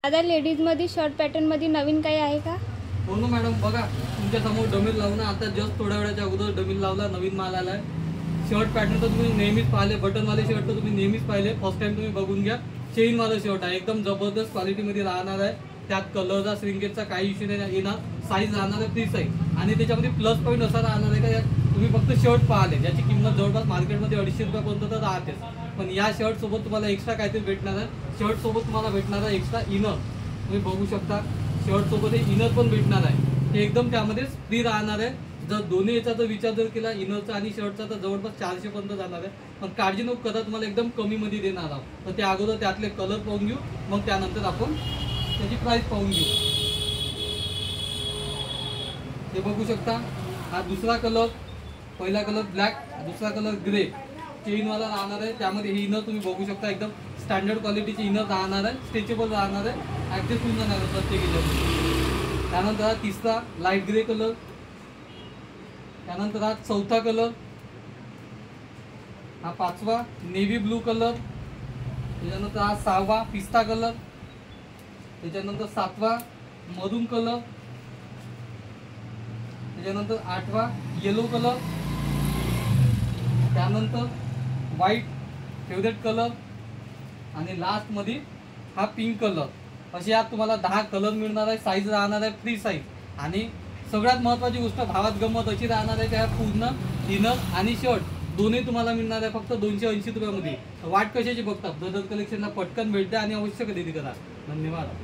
दादा लेडीजमध्ये शर्ट पॅटर्नमध्ये नवीन काही आहे का? हो ना मॅडम, बघा तुमच्या समोर डमील लावून आता जस्ट थोड्या वेळाच्या अगोदर डमील लावला, नवीन माल आलाय. शर्ट पॅटर्न तर तुम्ही नेहमीच पाहिले, बटनवाले शर्ट तर तुम्ही नेहमीच पाहिले. फर्स्ट टाइम तुम्ही बघून घ्या. चेनवाला शर्ट आहे, एकदम जबरदस्त क्वालिटीमध्ये राहणार आहे. त्यात कलरचा श्रिंकेजचा काही इश्यू नाही येणार. साईज राहणार आहे फ्री साईज आणि त्याच्यामध्ये प्लस पॉईंट असा राहणार आहे का तुम्ही फक्त शर्ट पाहिले ज्याची किंमत जवळपास मार्केटमध्ये 250 रुपयापर्यंत तर राहतेच. पण या शर्ट सोबत तुम्हाला एक्स्ट्रा काहीतरी भेटणार आहे. शर्ट सोबत तुम्हाला भेटणार आहे एक्स्ट्रा इनर. तुम्ही बघू शकता शर्ट सोबत हे इनर पण भेटणार आहे. ते एकदम त्यामध्येच फ्री राहणार आहे. जर दोन्ही याचा जर विचार जर केला इनरचा आणि शर्टचा तर जवळपास 400 पर्यंत जाणार आहे. पण काळजी नको करा, तुम्हाला एकदम कमी मध्ये देणार आहोत. तर त्या अगोदर त्यातले कलर पाहून घेऊ, मग त्यानंतर आपण त्याची प्राइस पाहून घेऊ. हे बघू शकता, हा दुसरा कलर, पहिला कलर ब्लॅक, दुसरा कलर ग्रे चेनवाला राहणार आहे. त्यामध्ये हे इनर तुम्ही बघू शकता एकदम स्टँडर्ड क्वालिटीचे इनर राहणार आहे. स्ट्रेचेबल राहणार आहे, ॲडजस्ट होऊन जाणार आहे प्रत्येक याच्यामध्ये. त्यानंतर हा तिसरा लाईट ग्रे कलर, त्यानंतर हा चौथा कलर, हा पाचवा नेव्ही ब्लू कलर, त्याच्यानंतर हा सहावा पिस्ता कलर, त्याच्यानंतर सातवा मरून कलर, त्याच्यानंतर आठवा येलो कलर, त्यानंतर व्हाईट फेवरेट कलर आणि लास्ट मध्ये हा पिंक कलर. असे यात तुम्हाला 10 कलर मिळणार आहे. साईज राहणार आहे फ्री साईज. आणि सगळ्यात महत्त्वाची गोष्ट भावात गंमत अशी राहणार आहे त्या पूर्ण इनर आणि शर्ट दोन्ही तुम्हाला मिळणार आहे फक्त 280 रुपयामध्ये. वाट कशाची बघतात, ब्रदर कलेक्शनला पटकन भेटते आणि अवश्य खरेदी करा. धन्यवाद.